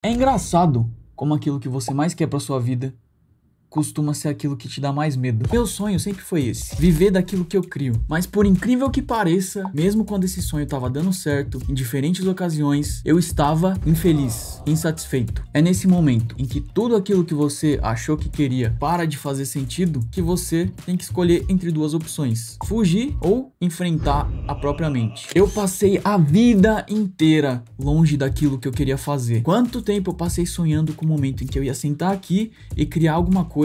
É engraçado como aquilo que você mais quer pra sua vida costuma ser aquilo que te dá mais medo. Meu sonho sempre foi esse, viver daquilo que eu crio. Mas por incrível que pareça, mesmo quando esse sonho tava dando certo, em diferentes ocasiões, eu estava infeliz, insatisfeito. É nesse momento em que tudo aquilo que você achou que queria para de fazer sentido, que você tem que escolher entre duas opções: fugir ou enfrentar a própria mente. Eu passei a vida inteira longe daquilo que eu queria fazer. Quanto tempo eu passei sonhando com o momento em que eu ia sentar aqui e criar alguma coisa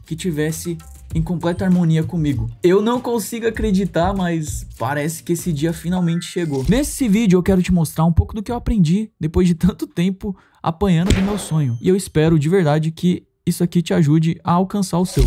que tivesse em completa harmonia comigo. Eu não consigo acreditar, mas parece que esse dia finalmente chegou. Nesse vídeo eu quero te mostrar um pouco do que eu aprendi depois de tanto tempo apanhando do meu sonho. E eu espero de verdade que isso aqui te ajude a alcançar o seu.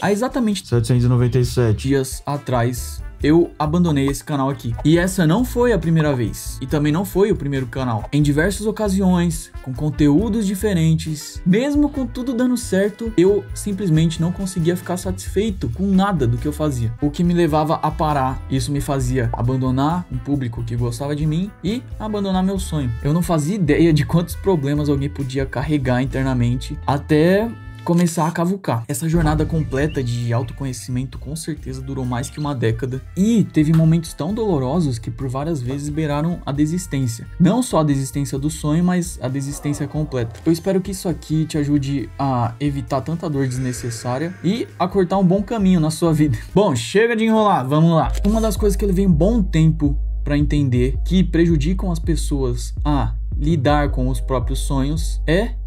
Há exatamente 797 dias atrás, eu abandonei esse canal aqui. E essa não foi a primeira vez. E também não foi o primeiro canal. Em diversas ocasiões, com conteúdos diferentes, mesmo com tudo dando certo, eu simplesmente não conseguia ficar satisfeito com nada do que eu fazia. O que me levava a parar. Isso me fazia abandonar um público que gostava de mim e abandonar meu sonho. Eu não fazia ideia de quantos problemas alguém podia carregar internamente até começar a cavucar. Essa jornada completa de autoconhecimento com certeza durou mais que uma década e teve momentos tão dolorosos que por várias vezes beiraram a desistência. Não só a desistência do sonho, mas a desistência completa. Eu espero que isso aqui te ajude a evitar tanta dor desnecessária e a cortar um bom caminho na sua vida. Bom, chega de enrolar, vamos lá. Uma das coisas que eu levei um bom tempo para entender que prejudicam as pessoas a lidar com os próprios sonhos é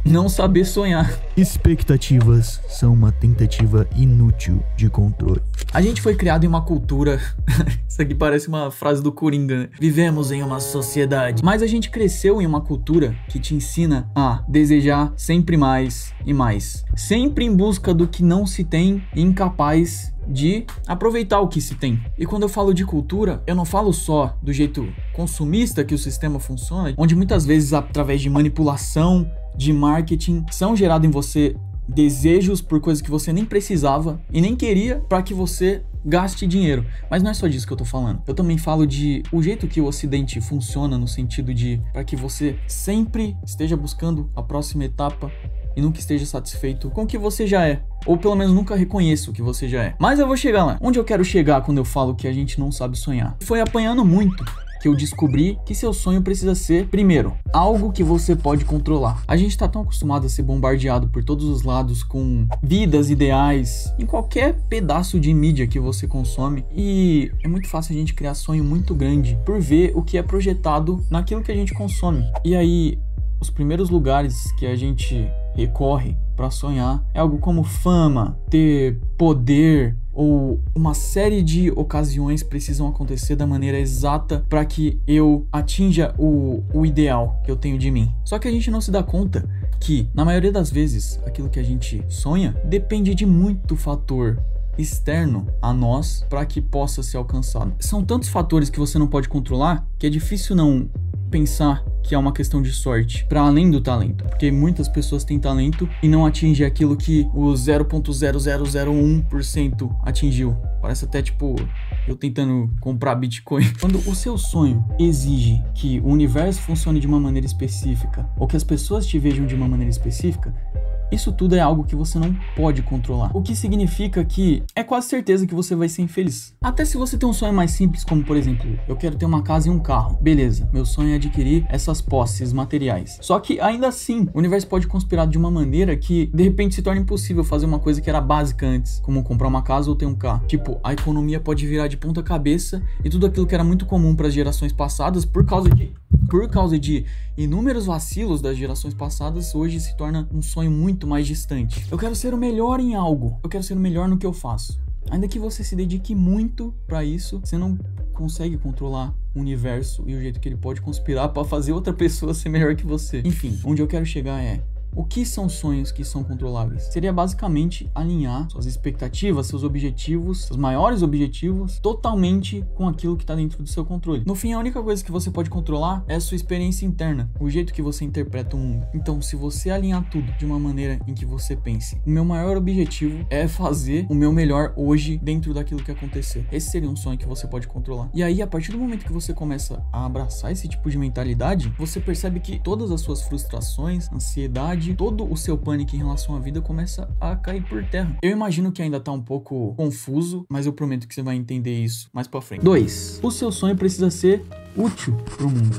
não saber sonhar. Expectativas são uma tentativa inútil de controle. A gente foi criado em uma cultura... Isso aqui parece uma frase do Coringa, né? Vivemos em uma sociedade. Mas a gente cresceu em uma cultura que te ensina a desejar sempre mais e mais. Sempre em busca do que não se tem e incapaz de aproveitar o que se tem. E quando eu falo de cultura, eu não falo só do jeito consumista que o sistema funciona, onde muitas vezes através de manipulação, de marketing, são gerados em você desejos por coisas que você nem precisava e nem queria para que você gaste dinheiro. Mas não é só disso que eu tô falando. Eu também falo de o jeito que o Ocidente funciona no sentido de para que você sempre esteja buscando a próxima etapa e nunca esteja satisfeito com o que você já é. Ou pelo menos nunca reconheça o que você já é. Mas eu vou chegar lá. Onde eu quero chegar quando eu falo que a gente não sabe sonhar? Foi apanhando muito que eu descobri que seu sonho precisa ser, primeiro, algo que você pode controlar. A gente tá tão acostumado a ser bombardeado por todos os lados com vidas ideais em qualquer pedaço de mídia que você consome, e é muito fácil a gente criar sonho muito grande por ver o que é projetado naquilo que a gente consome. E aí, os primeiros lugares que a gente recorre para sonhar é algo como fama, ter poder, ou uma série de ocasiões precisam acontecer da maneira exata para que eu atinja o ideal que eu tenho de mim. Só que a gente não se dá conta que, na maioria das vezes, aquilo que a gente sonha depende de muito fator externo a nós para que possa ser alcançado. São tantos fatores que você não pode controlar que é difícil não pensar que é uma questão de sorte, para além do talento, porque muitas pessoas têm talento e não atingem aquilo que o 0,0001% atingiu. Parece até tipo eu tentando comprar Bitcoin. Quando o seu sonho exige que o universo funcione de uma maneira específica ou que as pessoas te vejam de uma maneira específica, isso tudo é algo que você não pode controlar. O que significa que é quase certeza que você vai ser infeliz. Até se você tem um sonho mais simples, como por exemplo, eu quero ter uma casa e um carro. Beleza, meu sonho é adquirir essas posses materiais. Só que ainda assim, o universo pode conspirar de uma maneira que de repente se torna impossível fazer uma coisa que era básica antes, como comprar uma casa ou ter um carro. Tipo, a economia pode virar de ponta cabeça e tudo aquilo que era muito comum para as gerações passadas por causa de inúmeros vacilos das gerações passadas, hoje se torna um sonho muito mais distante. Eu quero ser o melhor em algo, eu quero ser o melhor no que eu faço. Ainda que você se dedique muito para isso, você não consegue controlar o universo e o jeito que ele pode conspirar para fazer outra pessoa ser melhor que você. Enfim, onde eu quero chegar é: O que são sonhos que são controláveis? Seria basicamente alinhar suas expectativas, seus objetivos, seus maiores objetivos, totalmente com aquilo que está dentro do seu controle. No fim, a única coisa que você pode controlar é a sua experiência interna, o jeito que você interpreta o mundo. Então, se você alinhar tudo de uma maneira em que você pense, o meu maior objetivo é fazer o meu melhor hoje dentro daquilo que acontecer. Esse seria um sonho que você pode controlar. E aí, a partir do momento que você começa a abraçar esse tipo de mentalidade, você percebe que todas as suas frustrações, ansiedade, todo o seu pânico em relação à vida começa a cair por terra. Eu imagino que ainda tá um pouco confuso, mas eu prometo que você vai entender isso mais pra frente. 2. O seu sonho precisa ser útil pro mundo.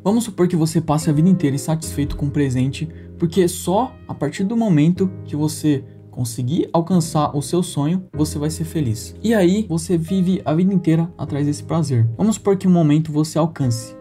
Vamos supor que você passe a vida inteira insatisfeito com o presente, porque só a partir do momento que você conseguir alcançar o seu sonho, você vai ser feliz. E aí, você vive a vida inteira atrás desse prazer. Vamos supor que um momento você alcance.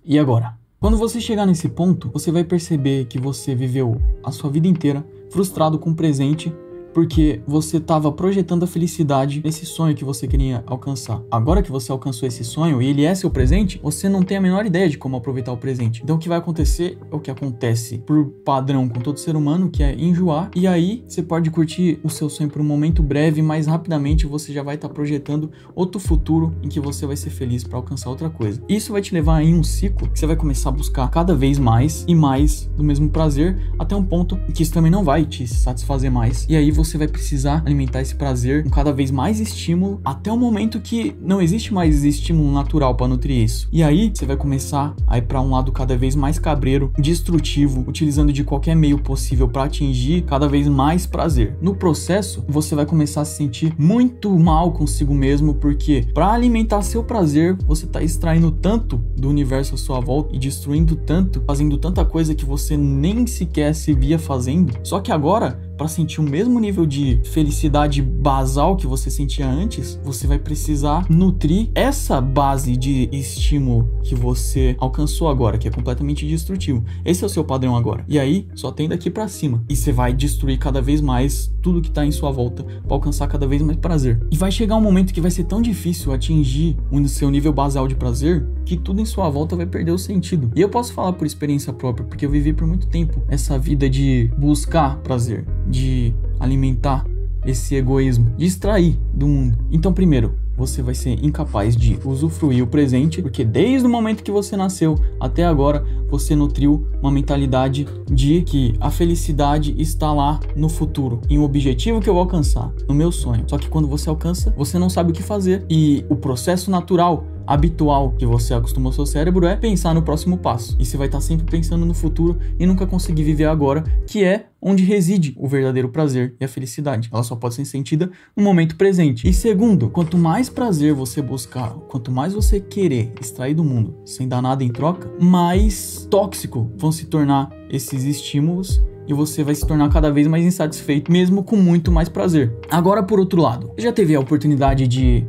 E agora? Quando você chegar nesse ponto, você vai perceber que você viveu a sua vida inteira frustrado com o presente, porque você estava projetando a felicidade nesse sonho que você queria alcançar. Agora que você alcançou esse sonho e ele é seu presente, você não tem a menor ideia de como aproveitar o presente. Então o que vai acontecer é o que acontece por padrão com todo ser humano, que é enjoar. E aí você pode curtir o seu sonho por um momento breve, mas rapidamente você já vai estar projetando outro futuro em que você vai ser feliz para alcançar outra coisa. Isso vai te levar em um ciclo que você vai começar a buscar cada vez mais e mais do mesmo prazer, até um ponto em que isso também não vai te satisfazer mais. E aí você vai precisar alimentar esse prazer com cada vez mais estímulo, até o momento que não existe mais estímulo natural para nutrir isso. E aí você vai começar a ir para um lado cada vez mais cabreiro, destrutivo, utilizando de qualquer meio possível para atingir cada vez mais prazer. No processo, você vai começar a se sentir muito mal consigo mesmo, porque para alimentar seu prazer, você tá extraindo tanto do universo à sua volta e destruindo tanto, fazendo tanta coisa que você nem sequer se via fazendo. Só que agora, para sentir o mesmo nível de felicidade basal que você sentia antes, você vai precisar nutrir essa base de estímulo que você alcançou agora, que é completamente destrutivo. Esse é o seu padrão agora. E aí, só tem daqui para cima. E você vai destruir cada vez mais tudo que tá em sua volta para alcançar cada vez mais prazer. E vai chegar um momento que vai ser tão difícil atingir o seu nível basal de prazer que tudo em sua volta vai perder o sentido. E eu posso falar por experiência própria, porque eu vivi por muito tempo essa vida de buscar prazer, de alimentar esse egoísmo, de extrair do mundo. Então, primeiro, você vai ser incapaz de usufruir o presente, porque desde o momento que você nasceu até agora, você nutriu uma mentalidade de que a felicidade está lá no futuro, em um objetivo que eu vou alcançar, no meu sonho. Só que quando você alcança, você não sabe o que fazer, e o processo natural, habitual que você acostumou seu cérebro é pensar no próximo passo. E você vai estar sempre pensando no futuro e nunca conseguir viver agora, que é onde reside o verdadeiro prazer e a felicidade. Ela só pode ser sentida no momento presente. E segundo, quanto mais prazer você buscar, quanto mais você querer extrair do mundo sem dar nada em troca, mais tóxico vão se tornar esses estímulos e você vai se tornar cada vez mais insatisfeito, mesmo com muito mais prazer. Agora, por outro lado, você já teve a oportunidade de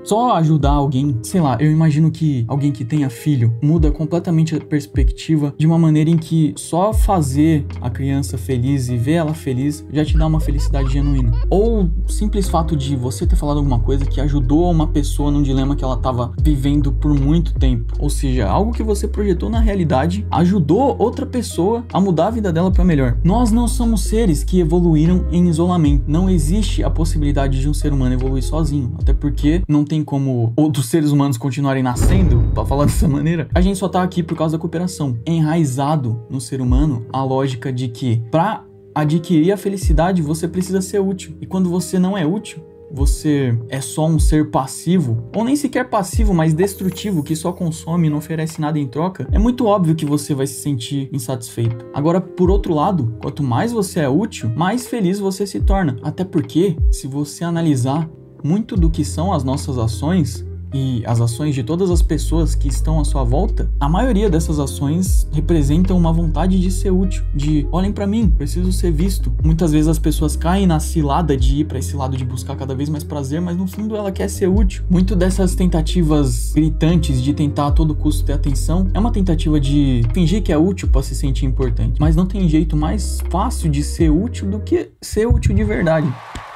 só ajudar alguém? Sei lá, eu imagino que alguém que tenha filho muda completamente a perspectiva de uma maneira em que só fazer a criança feliz e ver ela feliz já te dá uma felicidade genuína. Ou o simples fato de você ter falado alguma coisa que ajudou uma pessoa num dilema que ela tava vivendo por muito tempo. Ou seja, algo que você projetou na realidade ajudou outra pessoa a mudar a vida dela para melhor. Nós não somos seres que evoluíram em isolamento. Não existe a possibilidade de um ser humano evoluir sozinho. Até porque não tem como outros seres humanos continuarem nascendo, pra falar dessa maneira. A gente só tá aqui por causa da cooperação. É enraizado no ser humano a lógica de que pra adquirir a felicidade você precisa ser útil. E quando você não é útil, você é só um ser passivo, ou nem sequer passivo, mas destrutivo, que só consome e não oferece nada em troca, é muito óbvio que você vai se sentir insatisfeito. Agora, por outro lado, quanto mais você é útil, mais feliz você se torna. Até porque, se você analisar muito do que são as nossas ações e as ações de todas as pessoas que estão à sua volta, a maioria dessas ações representam uma vontade de ser útil, de olhem pra mim, preciso ser visto. Muitas vezes as pessoas caem na cilada de ir pra esse lado de buscar cada vez mais prazer, mas no fundo ela quer ser útil. Muito dessas tentativas gritantes de tentar a todo custo ter atenção é uma tentativa de fingir que é útil pra se sentir importante, mas não tem jeito mais fácil de ser útil do que ser útil de verdade.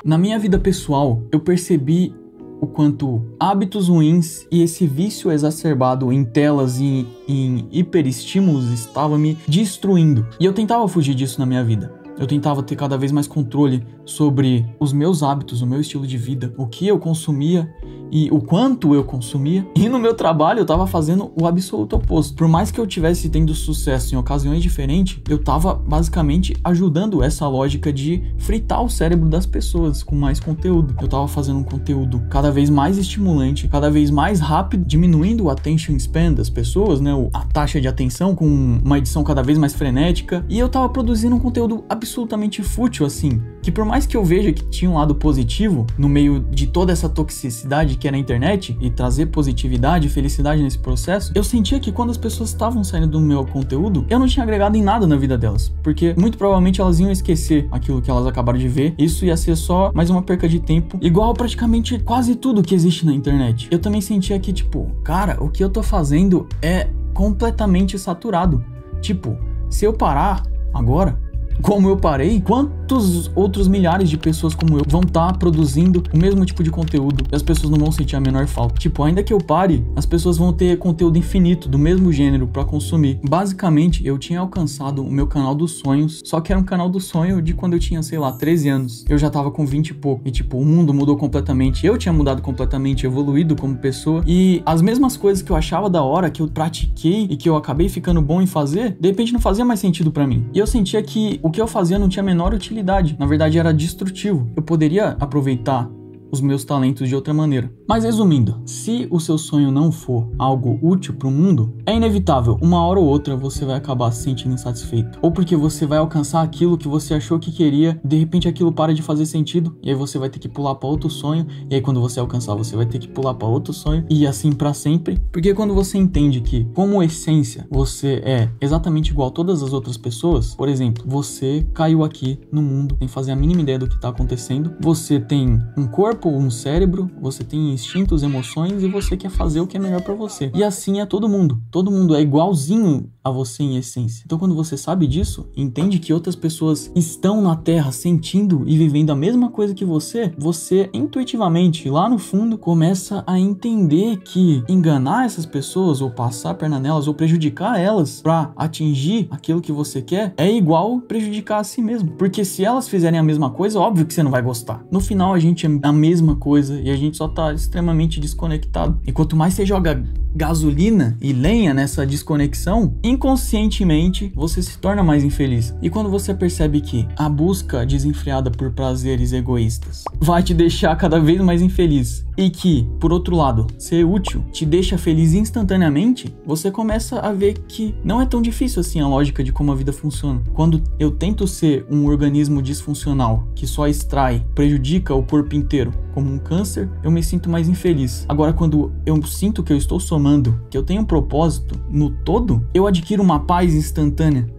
Na minha vida pessoal, eu percebi o quanto hábitos ruins e esse vício exacerbado em telas e em hiperestímulos estava me destruindo. E eu tentava fugir disso na minha vida. Eu tentava ter cada vez mais controle sobre os meus hábitos, o meu estilo de vida, o que eu consumia e o quanto eu consumia. E no meu trabalho eu tava fazendo o absoluto oposto. Por mais que eu tivesse tendo sucesso em ocasiões diferentes, eu tava basicamente ajudando essa lógica de fritar o cérebro das pessoas com mais conteúdo. Eu tava fazendo um conteúdo cada vez mais estimulante, cada vez mais rápido, diminuindo o attention span das pessoas, né? A taxa de atenção, com uma edição cada vez mais frenética. E eu tava produzindo um conteúdo absolutamente fútil, assim, que por mais que eu veja que tinha um lado positivo no meio de toda essa toxicidade que era a internet e trazer positividade e felicidade nesse processo, eu sentia que quando as pessoas estavam saindo do meu conteúdo, eu não tinha agregado em nada na vida delas, porque muito provavelmente elas iam esquecer aquilo que elas acabaram de ver. Isso ia ser só mais uma perca de tempo, igual praticamente quase tudo que existe na internet. Eu também sentia que, tipo, cara, o que eu tô fazendo é completamente saturado. Tipo, se eu parar agora, como eu parei, quantos outros milhares de pessoas como eu vão estar produzindo o mesmo tipo de conteúdo e as pessoas não vão sentir a menor falta? Tipo, ainda que eu pare, as pessoas vão ter conteúdo infinito do mesmo gênero pra consumir. Basicamente, eu tinha alcançado o meu canal dos sonhos, só que era um canal do sonho de quando eu tinha, sei lá, 13 anos. Eu já tava com 20 e pouco. E tipo, o mundo mudou completamente. Eu tinha mudado completamente, evoluído como pessoa. E as mesmas coisas que eu achava da hora, que eu pratiquei e que eu acabei ficando bom em fazer, de repente não fazia mais sentido pra mim. E eu sentia que o que eu fazia não tinha a menor utilidade. Na verdade, era destrutivo. Eu poderia aproveitar os meus talentos de outra maneira. Mas resumindo, se o seu sonho não for algo útil para o mundo, é inevitável, uma hora ou outra você vai acabar se sentindo insatisfeito. Ou porque você vai alcançar aquilo que você achou que queria, e de repente aquilo para de fazer sentido, e aí você vai ter que pular para outro sonho, e aí quando você alcançar você vai ter que pular para outro sonho, e assim para sempre. Porque quando você entende que, como essência, você é exatamente igual a todas as outras pessoas, por exemplo, você caiu aqui no mundo sem fazer a mínima ideia do que está acontecendo, você tem um corpo, um cérebro, você tem instintos, emoções e você quer fazer o que é melhor pra você. E assim é todo mundo. Todo mundo é igualzinho a você em essência. Então quando você sabe disso, entende que outras pessoas estão na Terra sentindo e vivendo a mesma coisa que você intuitivamente, lá no fundo, começa a entender que enganar essas pessoas ou passar a perna nelas ou prejudicar elas pra atingir aquilo que você quer é igual prejudicar a si mesmo. Porque se elas fizerem a mesma coisa, óbvio que você não vai gostar. No final a gente é a mesma coisa e a gente só tá extremamente desconectado. E quanto mais você joga gasolina e lenha nessa desconexão, inconscientemente você se torna mais infeliz. E quando você percebe que a busca desenfreada por prazeres egoístas vai te deixar cada vez mais infeliz e que, por outro lado, ser útil te deixa feliz instantaneamente, você começa a ver que não é tão difícil assim a lógica de como a vida funciona. Quando eu tento ser um organismo disfuncional que só extrai, prejudica o corpo inteiro, como um câncer, eu me sinto mais infeliz. Agora, quando eu sinto que eu estou somando, que eu tenho um propósito no todo, eu adquiro uma paz instantânea.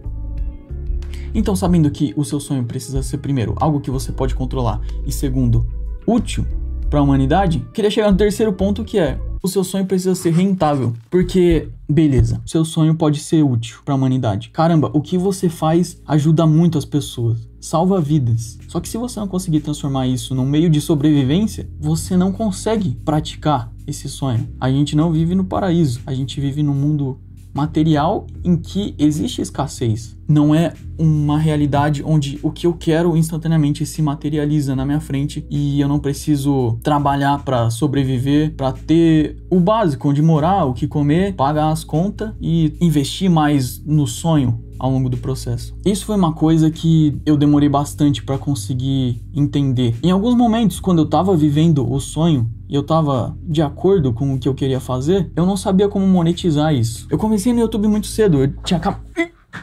Então, sabendo que o seu sonho precisa ser, primeiro, algo que você pode controlar e, segundo, útil para a humanidade, queria chegar no terceiro ponto, que é: o seu sonho precisa ser rentável. Porque, beleza, seu sonho pode ser útil para a humanidade. Caramba, o que você faz ajuda muito as pessoas, salva vidas. Só que se você não conseguir transformar isso num meio de sobrevivência, você não consegue praticar esse sonho. A gente não vive no paraíso, a gente vive num mundo material em que existe escassez. Não é uma realidade onde o que eu quero instantaneamente se materializa na minha frente e eu não preciso trabalhar para sobreviver, para ter o básico, onde morar, o que comer, pagar as contas e investir mais no sonho ao longo do processo. Isso foi uma coisa que eu demorei bastante para conseguir entender. Em alguns momentos, quando eu tava vivendo o sonho e eu tava de acordo com o que eu queria fazer, eu não sabia como monetizar isso. Eu comecei no YouTube muito cedo, eu tinha acabado...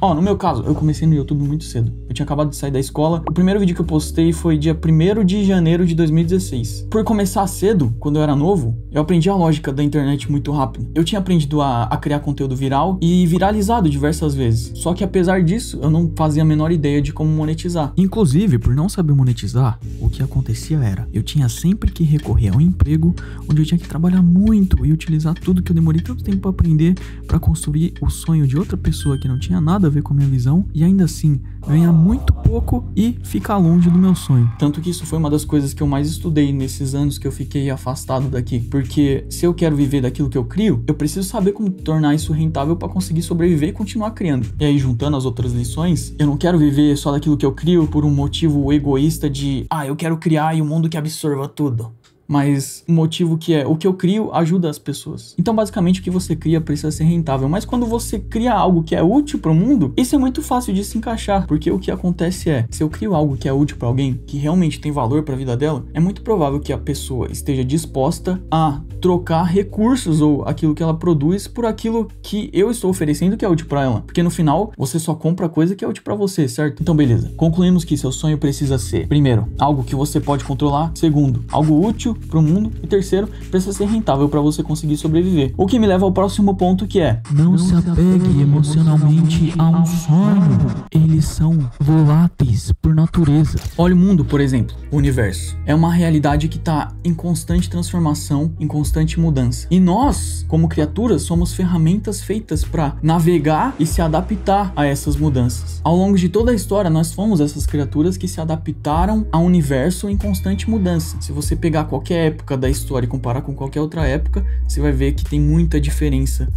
no meu caso, eu comecei no YouTube muito cedo. Eu tinha acabado de sair da escola. O primeiro vídeo que eu postei foi dia 1º de janeiro de 2016. Por começar cedo, quando eu era novo, eu aprendi a lógica da internet muito rápido. Eu tinha aprendido a criar conteúdo viral e viralizado diversas vezes. Só que apesar disso, eu não fazia a menor ideia de como monetizar. Inclusive, por não saber monetizar, o que acontecia era: eu tinha sempre que recorrer a um emprego onde eu tinha que trabalhar muito e utilizar tudo que eu demorei tanto tempo para aprender para construir o sonho de outra pessoa que não tinha nada nada a ver com a minha visão e ainda assim ganhar muito pouco e ficar longe do meu sonho. Tanto que isso foi uma das coisas que eu mais estudei nesses anos que eu fiquei afastado daqui. Porque se eu quero viver daquilo que eu crio, eu preciso saber como tornar isso rentável para conseguir sobreviver e continuar criando. E aí, juntando as outras lições, eu não quero viver só daquilo que eu crio por um motivo egoísta de eu quero criar e um mundo que absorva tudo. Mas o motivo que é, o que eu crio ajuda as pessoas. Então, basicamente, o que você cria precisa ser rentável. Mas quando você cria algo que é útil para o mundo, isso é muito fácil de se encaixar. Porque o que acontece é, se eu crio algo que é útil para alguém, que realmente tem valor para a vida dela, é muito provável que a pessoa esteja disposta a trocar recursos ou aquilo que ela produz por aquilo que eu estou oferecendo que é útil para ela. Porque no final, você só compra coisa que é útil para você, certo? Então, beleza. Concluímos que seu sonho precisa ser, primeiro, algo que você pode controlar. Segundo, algo útil para o mundo. E terceiro, precisa ser rentável para você conseguir sobreviver. O que me leva ao próximo ponto, que é: não se apegue emocionalmente a um sonho. Eles são voláteis por natureza. Olha o mundo, por exemplo, o universo. É uma realidade que está em constante transformação, em constante mudança. E nós, como criaturas, somos ferramentas feitas para navegar e se adaptar a essas mudanças. Ao longo de toda a história, nós fomos essas criaturas que se adaptaram ao universo em constante mudança. Se você pegar qualquer época da história e comparar com qualquer outra época, você vai ver que tem muita diferença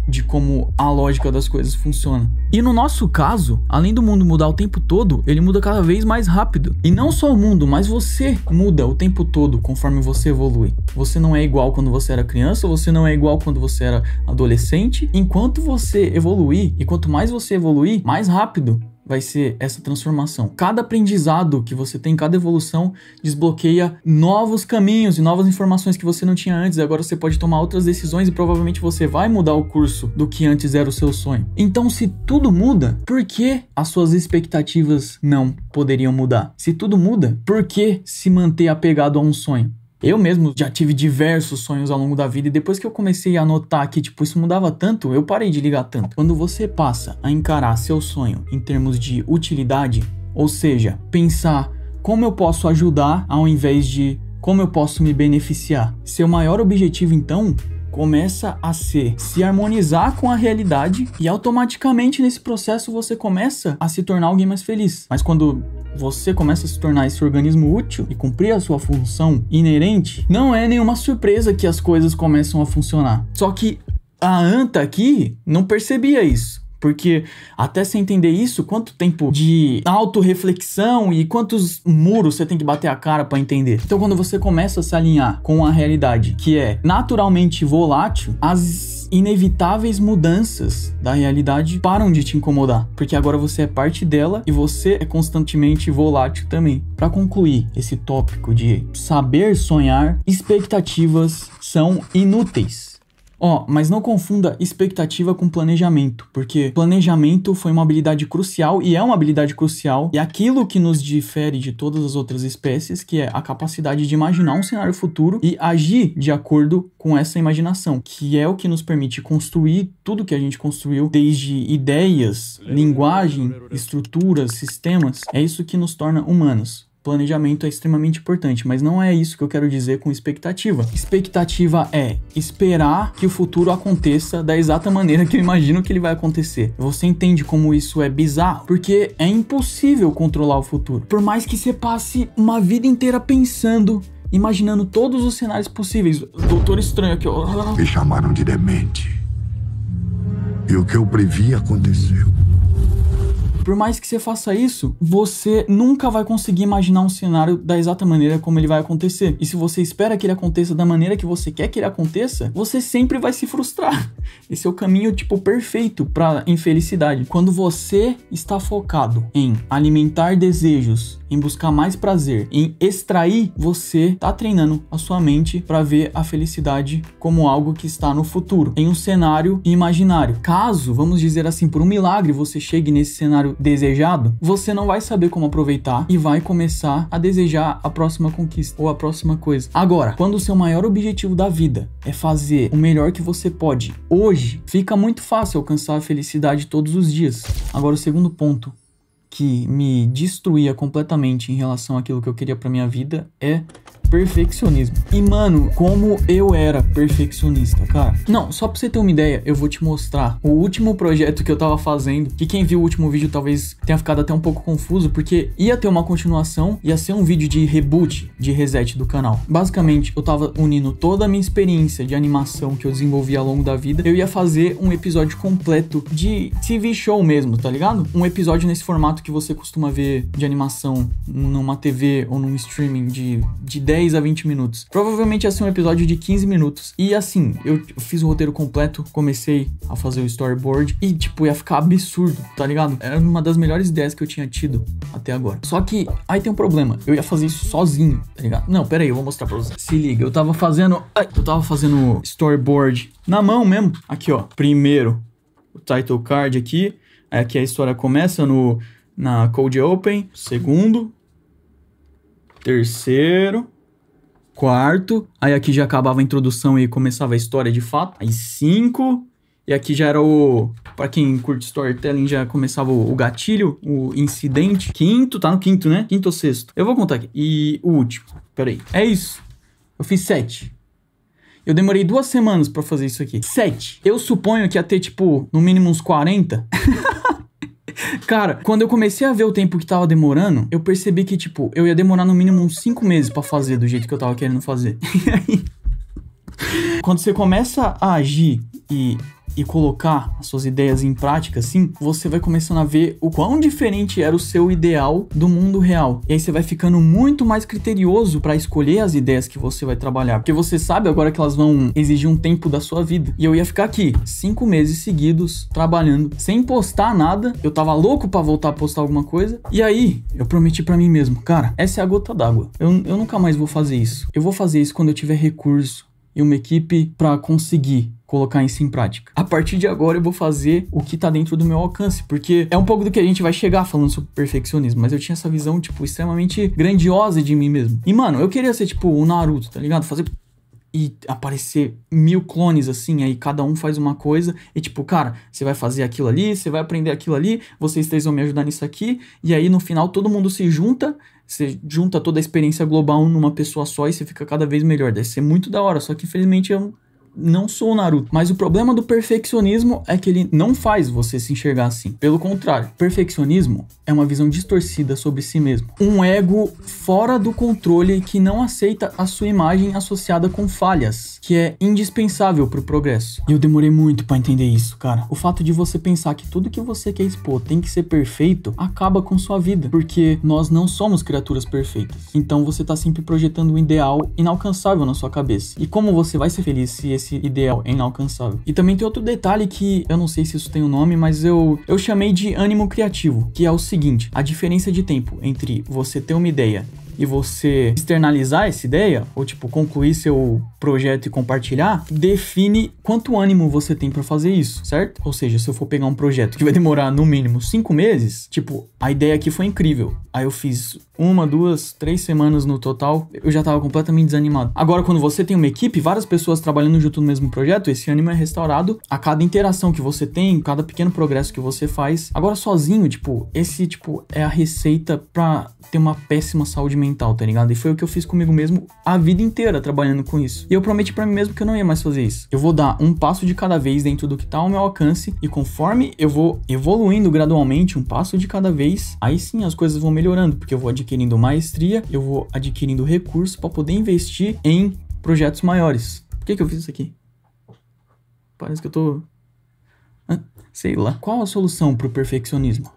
de como a lógica das coisas funciona. E no nosso caso, além do mundo mudar o tempo todo, ele muda cada vez mais rápido. E não só o mundo, mas você muda o tempo todo conforme você evolui. Você não é igual quando você era criança, você não é igual quando você era adolescente. Enquanto você evoluir, e quanto mais você evoluir, mais rápido vai ser essa transformação. Cada aprendizado que você tem, cada evolução, desbloqueia novos caminhos e novas informações que você não tinha antes. Agora você pode tomar outras decisões e provavelmente você vai mudar o curso do que antes era o seu sonho. Então, se tudo muda, por que as suas expectativas não poderiam mudar? Se tudo muda, por que se manter apegado a um sonho? Eu mesmo já tive diversos sonhos ao longo da vida e depois que eu comecei a notar que, isso mudava tanto, eu parei de ligar tanto. Quando você passa a encarar seu sonho em termos de utilidade, ou seja, pensar como eu posso ajudar ao invés de como eu posso me beneficiar, seu maior objetivo, então, começa a ser se harmonizar com a realidade e automaticamente nesse processo você começa a se tornar alguém mais feliz. Mas quando você começa a se tornar esse organismo útil e cumprir a sua função inerente, não é nenhuma surpresa que as coisas começam a funcionar. Só que a Anta aqui não percebia isso. Porque até você entender isso, quanto tempo de autorreflexão e quantos muros você tem que bater a cara para entender. Então, quando você começa a se alinhar com a realidade, que é naturalmente volátil, as inevitáveis mudanças da realidade param de te incomodar, porque agora você é parte dela e você é constantemente volátil também. Para concluir esse tópico de saber sonhar, expectativas são inúteis. Mas não confunda expectativa com planejamento, porque planejamento foi uma habilidade crucial e é uma habilidade crucial, e aquilo que nos difere de todas as outras espécies, que é a capacidade de imaginar um cenário futuro e agir de acordo com essa imaginação, que é o que nos permite construir tudo que a gente construiu, desde ideias, linguagem, estruturas, sistemas. É isso que nos torna humanos. Planejamento é extremamente importante, mas não é isso que eu quero dizer com expectativa. Expectativa é esperar que o futuro aconteça da exata maneira que eu imagino que ele vai acontecer. Você entende como isso é bizarro? Porque é impossível controlar o futuro. Por mais que você passe uma vida inteira pensando, imaginando todos os cenários possíveis. Doutor Estranho aqui, ó. Me chamaram de demente. E o que eu previ aconteceu. Por mais que você faça isso, você nunca vai conseguir imaginar um cenário da exata maneira como ele vai acontecer. E se você espera que ele aconteça da maneira que você quer que ele aconteça, você sempre vai se frustrar. Esse é o caminho, perfeito para infelicidade. Quando você está focado em alimentar desejos, em buscar mais prazer, em extrair, você está treinando a sua mente para ver a felicidade como algo que está no futuro, em um cenário imaginário. Caso, vamos dizer assim, por um milagre você chegue nesse cenário desejado, você não vai saber como aproveitar e vai começar a desejar a próxima conquista ou a próxima coisa. Agora, quando o seu maior objetivo da vida é fazer o melhor que você pode hoje, fica muito fácil alcançar a felicidade todos os dias. Agora, o segundo ponto que me destruía completamente em relação àquilo que eu queria para minha vida é perfeccionismo. E, mano, como eu era perfeccionista, cara. Não, só pra você ter uma ideia, eu vou te mostrar o último projeto que eu tava fazendo, que quem viu o último vídeo talvez tenha ficado até um pouco confuso, porque ia ter uma continuação, ia ser um vídeo de reboot, de reset do canal. Basicamente, eu tava unindo toda a minha experiência de animação que eu desenvolvi ao longo da vida, eu ia fazer um episódio completo de TV show mesmo, tá ligado? Um episódio nesse formato que você costuma ver de animação numa TV ou num streaming de 10 a 20 minutos. Provavelmente ia ser um episódio de 15 minutos. E assim, eu fiz o roteiro completo, comecei a fazer o storyboard e, tipo, ia ficar absurdo, tá ligado? Era uma das melhores ideias que eu tinha tido até agora. Só que aí tem um problema, eu ia fazer isso sozinho, tá ligado? Não, pera aí, eu vou mostrar pra você. Se liga, eu tava fazendo storyboard na mão mesmo. Aqui, ó, primeiro o title card aqui, aí aqui a história começa na Code Open, segundo, terceiro, quarto, aí aqui já acabava a introdução e começava a história de fato, aí 5, e aqui já era pra quem curte storytelling, já começava o gatilho, o incidente, quinto, tá no quinto, né? Quinto ou sexto, eu vou contar aqui, e o último, peraí, é isso, eu fiz 7. Eu demorei 2 semanas pra fazer isso aqui. 7. Eu suponho que ia ter, tipo, no mínimo uns 40. Cara, quando eu comecei a ver o tempo que tava demorando, eu percebi que, tipo, eu ia demorar no mínimo uns 5 meses pra fazer do jeito que eu tava querendo fazer. E aí, quando você começa a agir e colocar as suas ideias em prática, assim, você vai começando a ver o quão diferente era o seu ideal do mundo real. E aí você vai ficando muito mais criterioso pra escolher as ideias que você vai trabalhar. Porque você sabe agora que elas vão exigir um tempo da sua vida. E eu ia ficar aqui 5 meses seguidos trabalhando, sem postar nada. Eu tava louco pra voltar a postar alguma coisa. E aí, eu prometi pra mim mesmo, cara, essa é a gota d'água. Eu nunca mais vou fazer isso. Eu vou fazer isso quando eu tiver recurso e uma equipe pra conseguir colocar isso em prática. A partir de agora eu vou fazer o que tá dentro do meu alcance, porque é um pouco do que a gente vai chegar falando sobre perfeccionismo, mas eu tinha essa visão, tipo, extremamente grandiosa de mim mesmo. E, mano, eu queria ser, tipo, o Naruto, tá ligado? Fazer e aparecer 1000 clones, assim, aí cada um faz uma coisa, e tipo, cara, você vai fazer aquilo ali, você vai aprender aquilo ali, vocês 3 vão me ajudar nisso aqui, e aí no final todo mundo se junta, você junta toda a experiência global numa pessoa só e você fica cada vez melhor. Deve ser muito da hora, só que infelizmente eu não sou o Naruto. Mas o problema do perfeccionismo é que ele não faz você se enxergar assim. Pelo contrário, perfeccionismo é uma visão distorcida sobre si mesmo. Um ego fora do controle que não aceita a sua imagem associada com falhas, que é indispensável pro progresso. E eu demorei muito pra entender isso, cara. O fato de você pensar que tudo que você quer expor tem que ser perfeito acaba com sua vida, porque nós não somos criaturas perfeitas. Então você tá sempre projetando um ideal inalcançável na sua cabeça. E como você vai ser feliz se esse ideal é inalcançável? E também tem outro detalhe que eu não sei se isso tem um nome, mas eu chamei de ânimo criativo, que é o seguinte: a diferença de tempo entre você ter uma ideia e você externalizar essa ideia, ou tipo, concluir seu projeto e compartilhar, define quanto ânimo você tem pra fazer isso, certo? Ou seja, se eu for pegar um projeto que vai demorar no mínimo 5 meses, tipo, a ideia aqui foi incrível, aí eu fiz 1, 2, 3 semanas no total, eu já tava completamente desanimado. Agora, quando você tem uma equipe, várias pessoas trabalhando junto no mesmo projeto, esse ânimo é restaurado a cada interação que você tem, cada pequeno progresso que você faz. Agora, sozinho, tipo, esse, tipo, é a receita pra ter uma péssima saúde mental, tá ligado? E foi o que eu fiz comigo mesmo a vida inteira trabalhando com isso. E eu prometi pra mim mesmo que eu não ia mais fazer isso. Eu vou dar um passo de cada vez dentro do que tá ao meu alcance, e conforme eu vou evoluindo gradualmente, um passo de cada vez, aí sim as coisas vão melhorando, porque eu vou adquirindo maestria, eu vou adquirindo recursos pra poder investir em projetos maiores. Por que eu fiz isso aqui? Parece que eu tô... sei lá. Qual a solução pro perfeccionismo?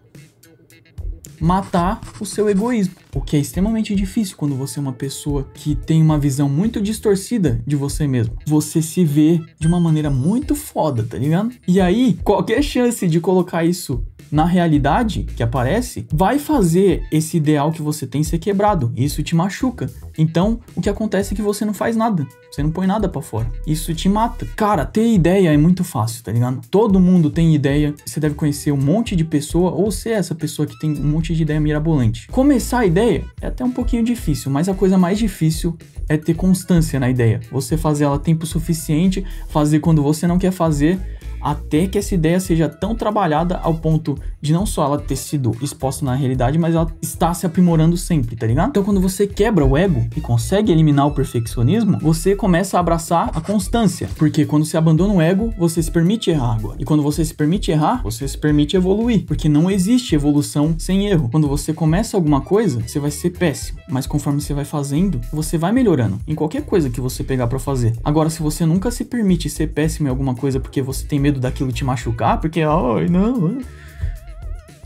Matar o seu egoísmo, o que é extremamente difícil quando você é uma pessoa que tem uma visão muito distorcida de você mesmo. Você se vê de uma maneira muito foda, tá ligado? E aí, qualquer chance de colocar isso na realidade que aparece, vai fazer esse ideal que você tem ser quebrado. Isso te machuca. Então, o que acontece é que você não faz nada. Você não põe nada pra fora. Isso te mata. Cara, ter ideia é muito fácil, tá ligado? Todo mundo tem ideia. Você deve conhecer um monte de pessoa ou ser essa pessoa que tem um monte de ideia mirabolante. Começar a ideia é até um pouquinho difícil, mas a coisa mais difícil é ter constância na ideia. Você fazer ela tempo suficiente, fazer quando você não quer fazer, até que essa ideia seja tão trabalhada ao ponto de não só ela ter sido exposta na realidade, mas ela está se aprimorando sempre, tá ligado? Então quando você quebra o ego e consegue eliminar o perfeccionismo, você começa a abraçar a constância, porque quando você abandona o ego, você se permite errar agora. E quando você se permite errar, você se permite evoluir, porque não existe evolução sem erro. Quando você começa alguma coisa, você vai ser péssimo, mas conforme você vai fazendo, você vai melhorando em qualquer coisa que você pegar pra fazer. Agora, se você nunca se permite ser péssimo em alguma coisa porque você tem medo daquilo te machucar, porque, ai, não,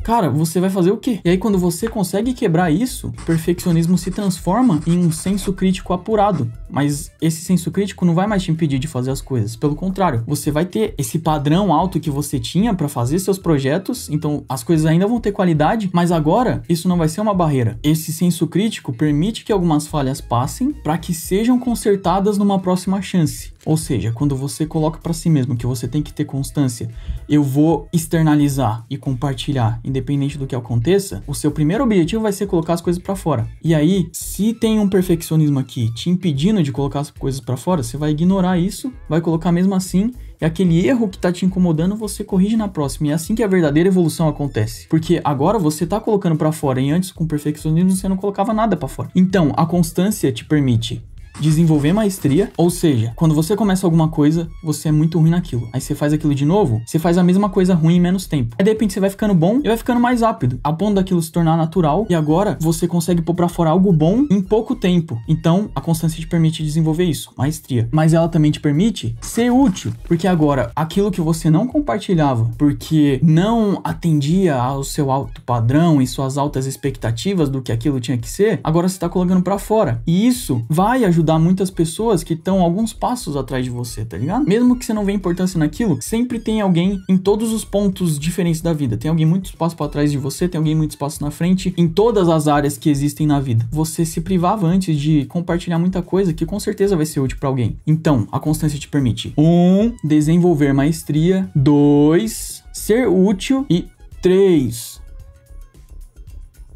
cara, você vai fazer o quê? E aí quando você consegue quebrar isso, o perfeccionismo se transforma em um senso crítico apurado. Mas esse senso crítico não vai mais te impedir de fazer as coisas. Pelo contrário, você vai ter esse padrão alto que você tinha pra fazer seus projetos, então as coisas ainda vão ter qualidade, mas agora isso não vai ser uma barreira. Esse senso crítico permite que algumas falhas passem para que sejam consertadas numa próxima chance. Ou seja, quando você coloca pra si mesmo que você tem que ter constância, eu vou externalizar e compartilhar, independente do que aconteça, o seu primeiro objetivo vai ser colocar as coisas pra fora. E aí, se tem um perfeccionismo aqui te impedindo de colocar as coisas pra fora, você vai ignorar isso, vai colocar mesmo assim, e aquele erro que tá te incomodando, você corrige na próxima. E é assim que a verdadeira evolução acontece. Porque agora você tá colocando pra fora, e antes com perfeccionismo você não colocava nada pra fora. Então, a constância te permite desenvolver maestria, ou seja, quando você começa alguma coisa, você é muito ruim naquilo. Aí você faz aquilo de novo, você faz a mesma coisa ruim em menos tempo. Aí de repente você vai ficando bom e vai ficando mais rápido, a ponto daquilo se tornar natural, e agora você consegue pôr pra fora algo bom em pouco tempo. Então, a constância te permite desenvolver isso, maestria. Mas ela também te permite ser útil, porque agora, aquilo que você não compartilhava, porque não atendia ao seu alto padrão e suas altas expectativas do que aquilo tinha que ser, agora você tá colocando pra fora. E isso vai ajudar muitas pessoas que estão alguns passos atrás de você, tá ligado? Mesmo que você não vê importância naquilo, sempre tem alguém em todos os pontos diferentes da vida. Tem alguém muito espaço para trás de você, tem alguém muito espaço na frente, em todas as áreas que existem na vida. Você se privava antes de compartilhar muita coisa que com certeza vai ser útil para alguém. Então, a constância te permite 1. Desenvolver maestria, 2. Ser útil e 3.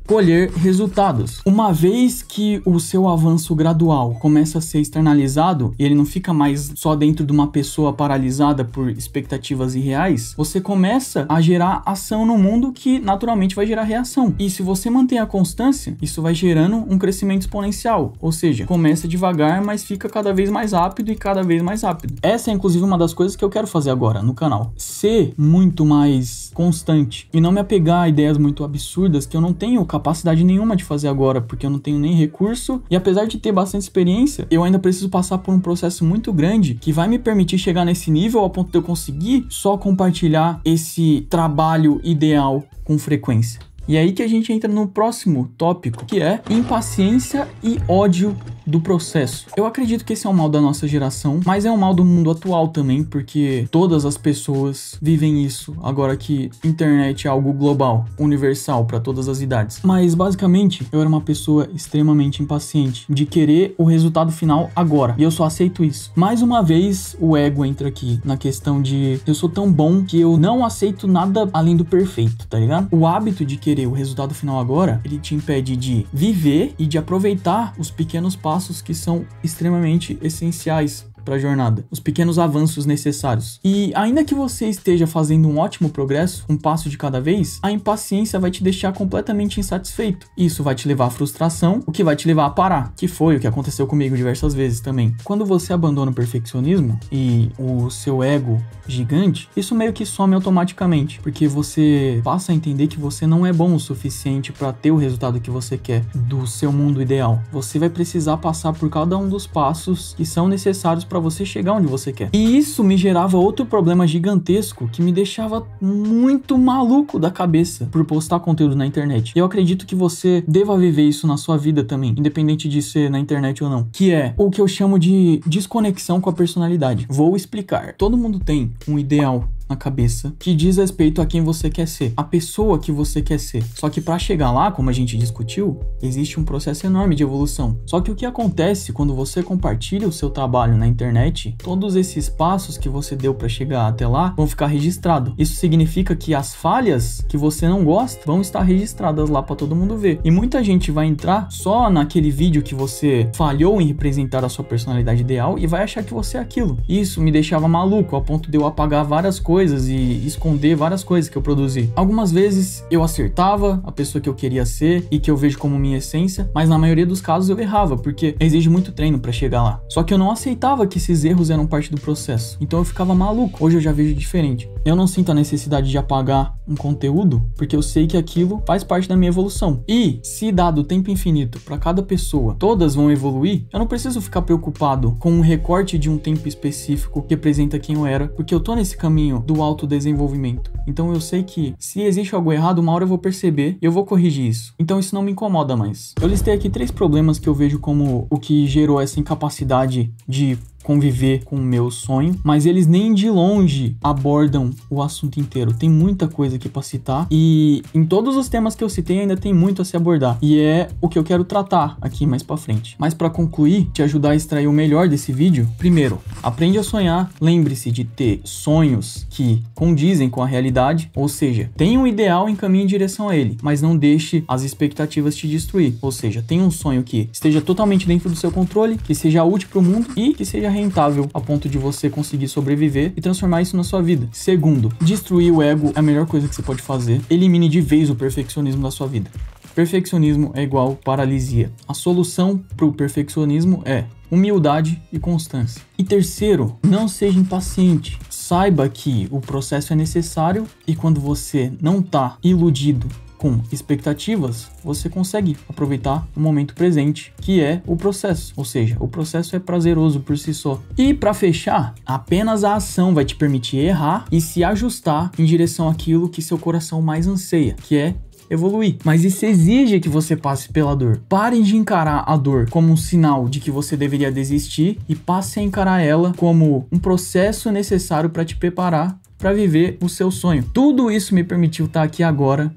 Colher resultados. Uma vez que o seu avanço gradual começa a ser externalizado e ele não fica mais só dentro de uma pessoa paralisada por expectativas irreais, você começa a gerar ação no mundo que naturalmente vai gerar reação. E se você mantém a constância, isso vai gerando um crescimento exponencial. Ou seja, começa devagar, mas fica cada vez mais rápido e cada vez mais rápido. Essa é inclusive uma das coisas que eu quero fazer agora no canal. Ser muito mais constante e não me apegar a ideias muito absurdas que eu não tenho capacidade nenhuma de fazer agora, porque eu não tenho nem recurso, e apesar de ter bastante experiência, eu ainda preciso passar por um processo muito grande que vai me permitir chegar nesse nível ao ponto de eu conseguir só compartilhar esse trabalho ideal com frequência. E é aí que a gente entra no próximo tópico, que é impaciência e ódio do processo. Eu acredito que esse é um mal da nossa geração, mas é um mal do mundo atual também, porque todas as pessoas vivem isso, agora que internet é algo global, universal para todas as idades. Mas basicamente, eu era uma pessoa extremamente impaciente, de querer o resultado final agora, e eu só aceito isso. Mais uma vez, o ego entra aqui, na questão de eu sou tão bom que eu não aceito nada além do perfeito, tá ligado? O hábito de querer o resultado final agora, ele te impede de viver e de aproveitar os pequenos passos que são extremamente essenciais para a jornada, os pequenos avanços necessários. E ainda que você esteja fazendo um ótimo progresso, um passo de cada vez, a impaciência vai te deixar completamente insatisfeito. Isso vai te levar à frustração, o que vai te levar a parar, que foi o que aconteceu comigo diversas vezes também. Quando você abandona o perfeccionismo e o seu ego gigante, isso meio que some automaticamente, porque você passa a entender que você não é bom o suficiente para ter o resultado que você quer do seu mundo ideal. Você vai precisar passar por cada um dos passos que são necessários para você chegar onde você quer. E isso me gerava outro problema gigantesco que me deixava muito maluco da cabeça por postar conteúdo na internet. Eu acredito que você deva viver isso na sua vida também, independente de ser na internet ou não, que é o que eu chamo de desconexão com a personalidade. Vou explicar. Todo mundo tem um ideal na cabeça que diz respeito a quem você quer ser, a pessoa que você quer ser. Só que para chegar lá, como a gente discutiu, existe um processo enorme de evolução. Só que o que acontece quando você compartilha o seu trabalho na internet, todos esses passos que você deu para chegar até lá vão ficar registrados. Isso significa que as falhas que você não gosta vão estar registradas lá para todo mundo ver. E muita gente vai entrar só naquele vídeo que você falhou em representar a sua personalidade ideal e vai achar que você é aquilo. Isso me deixava maluco ao ponto de eu apagar várias coisas coisas e esconder várias coisas que eu produzi. Algumas vezes eu acertava a pessoa que eu queria ser e que eu vejo como minha essência, mas na maioria dos casos eu errava, porque exige muito treino pra chegar lá. Só que eu não aceitava que esses erros eram parte do processo. Então eu ficava maluco. Hoje eu já vejo diferente. Eu não sinto a necessidade de apagar um conteúdo, porque eu sei que aquilo faz parte da minha evolução. E se dado tempo infinito para cada pessoa, todas vão evoluir, eu não preciso ficar preocupado com um recorte de um tempo específico que representa quem eu era, porque eu tô nesse caminho do autodesenvolvimento. Então eu sei que se existe algo errado, uma hora eu vou perceber e eu vou corrigir isso. Então isso não me incomoda mais. Eu listei aqui 3 problemas que eu vejo como o que gerou essa incapacidade de conviver com o meu sonho, mas eles nem de longe abordam o assunto inteiro. Tem muita coisa aqui pra citar e em todos os temas que eu citei ainda tem muito a se abordar e é o que eu quero tratar aqui mais pra frente. Mas pra concluir, te ajudar a extrair o melhor desse vídeo, primeiro, aprende a sonhar. Lembre-se de ter sonhos que condizem com a realidade, ou seja, tenha um ideal e caminhe em direção a ele, mas não deixe as expectativas te destruir, ou seja, tenha um sonho que esteja totalmente dentro do seu controle, que seja útil pro mundo e que seja rentável a ponto de você conseguir sobreviver e transformar isso na sua vida. Segundo, destruir o ego é a melhor coisa que você pode fazer. Elimine de vez o perfeccionismo da sua vida. Perfeccionismo é igual paralisia. A solução para o perfeccionismo é humildade e constância. E terceiro, não seja impaciente. Saiba que o processo é necessário e quando você não tá iludido com expectativas, você consegue aproveitar o momento presente, que é o processo. Ou seja, o processo é prazeroso por si só. E para fechar, apenas a ação vai te permitir errar e se ajustar em direção àquilo que seu coração mais anseia, que é evoluir. Mas isso exige que você passe pela dor. Parem de encarar a dor como um sinal de que você deveria desistir e passe a encarar ela como um processo necessário para te preparar para viver o seu sonho. Tudo isso me permitiu estar aqui agora,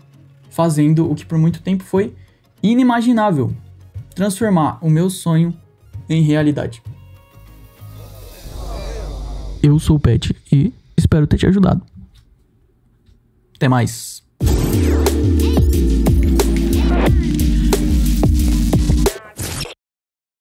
fazendo o que por muito tempo foi inimaginável, transformar o meu sonho em realidade. Eu sou o Pet e espero ter te ajudado. Até mais.